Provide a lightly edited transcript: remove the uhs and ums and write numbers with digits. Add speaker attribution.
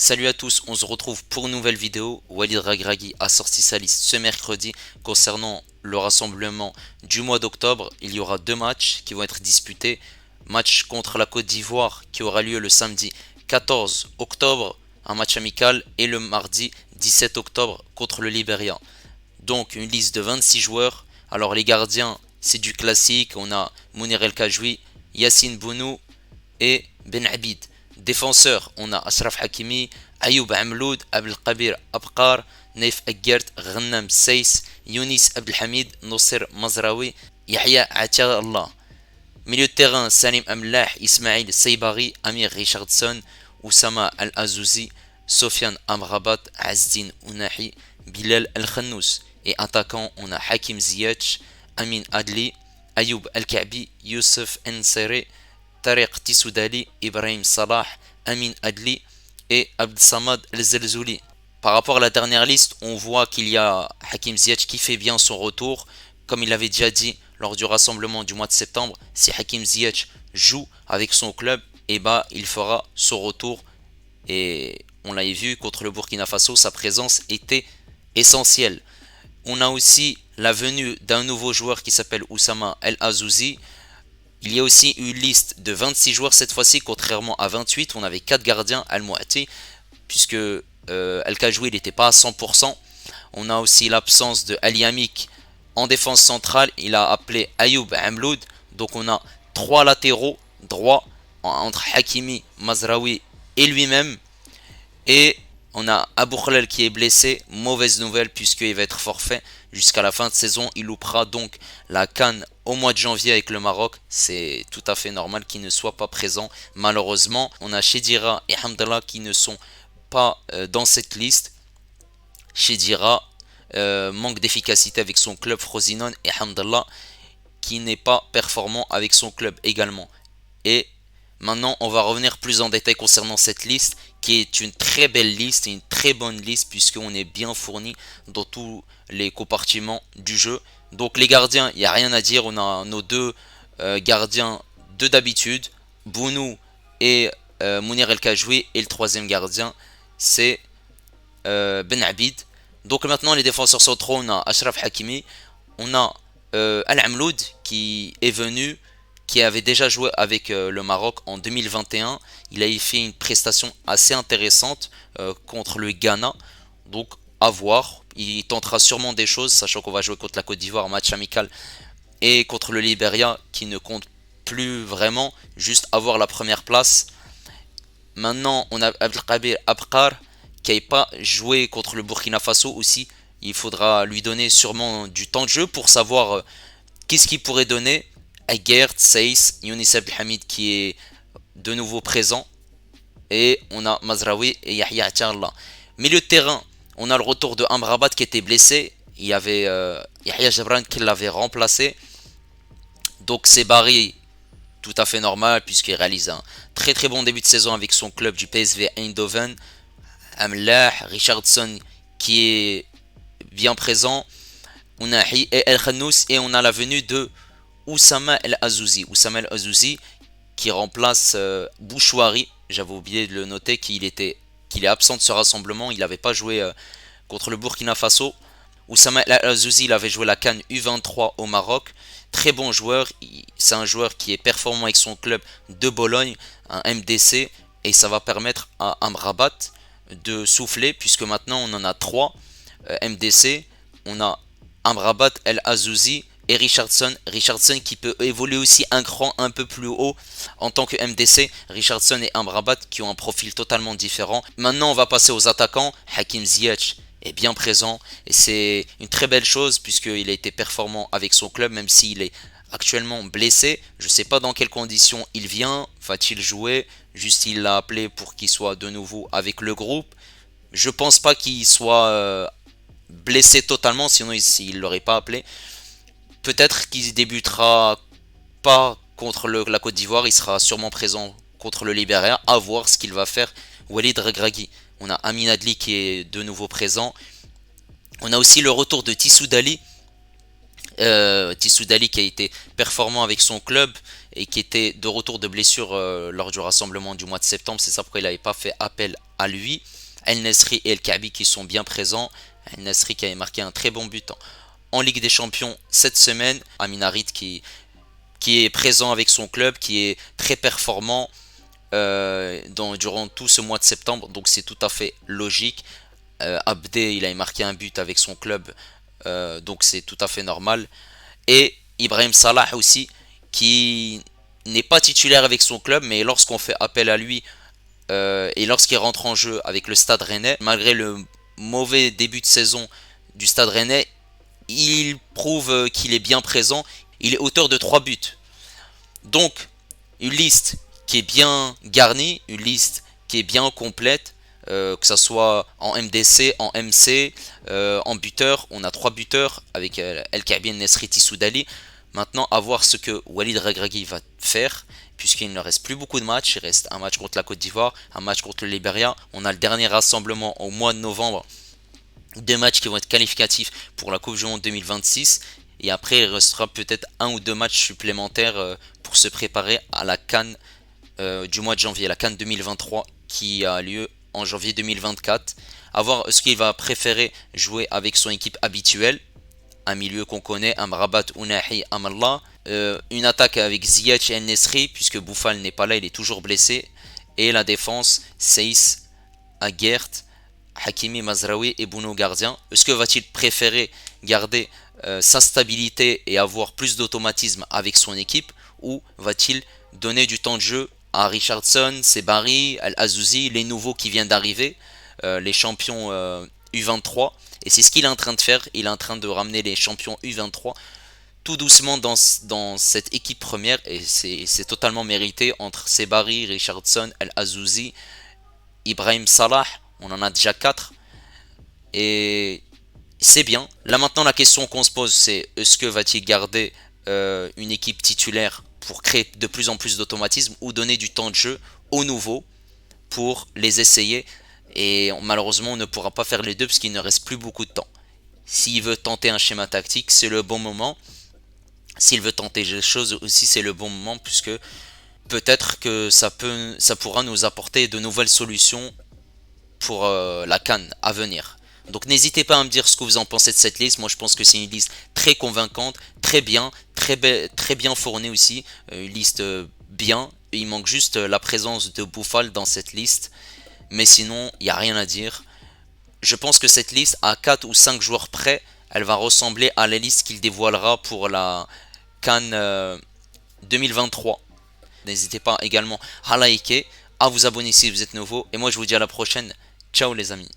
Speaker 1: Salut à tous, on se retrouve pour une nouvelle vidéo. Walid Regragui a sorti sa liste ce mercredi concernant le rassemblement du mois d'octobre. Il y aura deux matchs qui vont être disputés. Match contre la Côte d'Ivoire qui aura lieu le samedi 14 octobre, un match amical, et le mardi 17 octobre contre le Liberia. Donc une liste de 26 joueurs. Alors les gardiens, c'est du classique. On a Mounir El Kajwi, Yassine Bounou et Ben Abid. Défenseurs, on a Ashraf Hakimi, Ayoub Amloud, Abdelkabir Abkar, Naif Aguert, Ghannam Seiss, Younis Abdelhamid, Nosser Mazraoui, Yahya Atia Allah. Milieu de terrain, Salim Amlah, Ismail Seybari, Amir Richardson, Oussama Al-Azouzi, Sofiane Amrabat, Azdin Ounahi, Bilal Al-Khannous. Et attaquant, on a Hakim Ziyech, Amin Adli, Ayoub Al-Ka'bi, Youssef Nsere, Tariq Tissoudali, Ibrahim Salah, Amin Adli et Abd Samad El-Zelzouli. Par rapport à la dernière liste, on voit qu'il y a Hakim Ziyech qui fait bien son retour. Comme il l'avait déjà dit lors du rassemblement du mois de septembre, si Hakim Ziyech joue avec son club, et bah il fera son retour. Et on l'a vu contre le Burkina Faso, sa présence était essentielle. On a aussi la venue d'un nouveau joueur qui s'appelle Oussama El Azouzi. Il y a aussi une liste de 26 joueurs cette fois-ci, contrairement à 28. On avait 4 gardiens, Al-Mouati, puisque Al-Kajwi n'était pas à 100%. On a aussi l'absence de Ali Amik en défense centrale. Il a appelé Ayoub Amloud. Donc on a 3 latéraux droits entre Hakimi, Mazraoui et lui-même. Et on a Abou Khalel qui est blessé. Mauvaise nouvelle puisqu'il va être forfait jusqu'à la fin de saison. Il loupera donc la CAN au mois de janvier avec le Maroc. C'est tout à fait normal qu'il ne soit pas présent. Malheureusement, on a Chedira et Hamdallah qui ne sont pas dans cette liste. Chedira manque d'efficacité avec son club Frosinone et Hamdallah qui n'est pas performant avec son club également. Et maintenant, on va revenir plus en détail concernant cette liste, qui est une très belle liste, une très bonne liste, puisqu'on est bien fourni dans tous les compartiments du jeu. Donc les gardiens, il n'y a rien à dire, on a nos deux gardiens de d'habitude, Bounou et Mounir El Kajwi, et le troisième gardien, c'est Ben Abid. Donc maintenant, les défenseurs centraux, on a Ashraf Hakimi, on a Al-Amloud qui est venu, qui avait déjà joué avec le Maroc en 2021. Il a fait une prestation assez intéressante contre le Ghana. Donc à voir. Il tentera sûrement des choses, sachant qu'on va jouer contre la Côte d'Ivoire en match amical et contre le Liberia qui ne compte plus vraiment, juste avoir la première place. Maintenant, on a Abdelkabir Abkar qui n'a pas joué contre le Burkina Faso aussi. Il faudra lui donner sûrement du temps de jeu pour savoir qu'est-ce qu'il pourrait donner. Aguert, Seiss, Younis Abdelhamid qui est de nouveau présent. Et on a Mazraoui et Yahya Attallah. Milieu de terrain, on a le retour de Amrabat qui était blessé. Il y avait Yahya Jabran qui l'avait remplacé. Donc c'est Barry, tout à fait normal puisqu'il réalise un très très bon début de saison avec son club du PSV Eindhoven. Amlah, Richardson qui est bien présent. Ounahi et El Khannous, et on a la venue de Oussama El Azouzi. Oussama El Azouzi qui remplace Bouchouari. J'avais oublié de le noter qu'il est absent de ce rassemblement. Il n'avait pas joué contre le Burkina Faso. Oussama El Azouzi, il avait joué la CAN U23 au Maroc. Très bon joueur. C'est un joueur qui est performant avec son club de Bologne, un MDC. Et ça va permettre à Amrabat de souffler, puisque maintenant on en a 3 MDC. On a Amrabat, El Azouzi et Richardson. Richardson qui peut évoluer aussi un cran un peu plus haut en tant que MDC. Richardson et Amrabat qui ont un profil totalement différent. Maintenant, on va passer aux attaquants. Hakim Ziyech est bien présent et c'est une très belle chose puisqu'il a été performant avec son club, même s'il est actuellement blessé. Je ne sais pas dans quelles conditions il vient. Va-t-il jouer? Juste il l'a appelé pour qu'il soit de nouveau avec le groupe. Je pense pas qu'il soit blessé totalement, sinon il l'aurait pas appelé. Peut-être qu'il débutera pas contre la Côte d'Ivoire, il sera sûrement présent contre le Liberia, à voir ce qu'il va faire Walid Regragui. On a Amin Adli qui est de nouveau présent. On a aussi le retour de Tissoudali Tissoudali qui a été performant avec son club et qui était de retour de blessure lors du rassemblement du mois de septembre. C'est ça pourquoi il n'avait pas fait appel à lui. El Nesri et El Kaabi qui sont bien présents. El Nesri qui avait marqué un très bon but en Ligue des Champions cette semaine. Amin Harit qui est présent avec son club, qui est très performant durant tout ce mois de septembre. Donc c'est tout à fait logique. Abdé, il a marqué un but avec son club, donc c'est tout à fait normal. Et Ibrahim Salah aussi, qui n'est pas titulaire avec son club, mais lorsqu'on fait appel à lui et lorsqu'il rentre en jeu avec le Stade Rennais, malgré le mauvais début de saison du Stade Rennais, il prouve qu'il est bien présent. Il est auteur de 3 buts. Donc, une liste qui est bien garnie, une liste qui est bien complète, que ce soit en MDC, en MC, en buteur. On a 3 buteurs avec El Kaabi, El Nesri, Tissoudali. Maintenant, à voir ce que Walid Regragui va faire, puisqu'il ne reste plus beaucoup de matchs. Il reste un match contre la Côte d'Ivoire, un match contre le Libéria. On a le dernier rassemblement au mois de novembre. 2 matchs qui vont être qualificatifs pour la Coupe du Monde 2026. Et après, il restera peut-être 1 ou 2 matchs supplémentaires pour se préparer à la CAN du mois de janvier, la CAN 2023 qui a lieu en janvier 2024. À voir ce qu'il va préférer jouer avec son équipe habituelle. Un milieu qu'on connaît, Amrabat, Ounahi, Amallah. Une attaque avec Ziyech et El Nesri, puisque Bouffal n'est pas là, il est toujours blessé. Et la défense, Seiss, Aguert, Hakimi, Mazraoui et Bounou gardien. Est-ce que va-t-il préférer garder sa stabilité et avoir plus d'automatisme avec son équipe, ou va-t-il donner du temps de jeu à Richardson, Sebari, Al-Azouzi, les nouveaux qui viennent d'arriver, les champions U23. Et c'est ce qu'il est en train de faire. Il est en train de ramener les champions U23 tout doucement dans cette équipe première. Et c'est totalement mérité entre Sebari, Richardson, Al-Azouzi, Ibrahim Salah. On en a déjà 4. Et c'est bien. Là maintenant la question qu'on se pose, c'est est-ce que va-t-il garder une équipe titulaire pour créer de plus en plus d'automatisme, ou donner du temps de jeu aux nouveaux pour les essayer. Et malheureusement on ne pourra pas faire les deux parce qu'il ne reste plus beaucoup de temps. S'il veut tenter un schéma tactique, c'est le bon moment. S'il veut tenter des choses aussi, c'est le bon moment, puisque peut-être que ça pourra nous apporter de nouvelles solutions pour la CAN à venir. Donc n'hésitez pas à me dire ce que vous en pensez de cette liste. Moi je pense que c'est une liste très convaincante, très bien, très bien fournie aussi. Une liste bien. Il manque juste la présence de Bouffal dans cette liste. Mais sinon, il n'y a rien à dire. Je pense que cette liste, à 4 ou 5 joueurs près, elle va ressembler à la liste qu'il dévoilera pour la CAN 2023. N'hésitez pas également à liker, à vous abonner si vous êtes nouveau. Et moi je vous dis à la prochaine. Ciao les amis.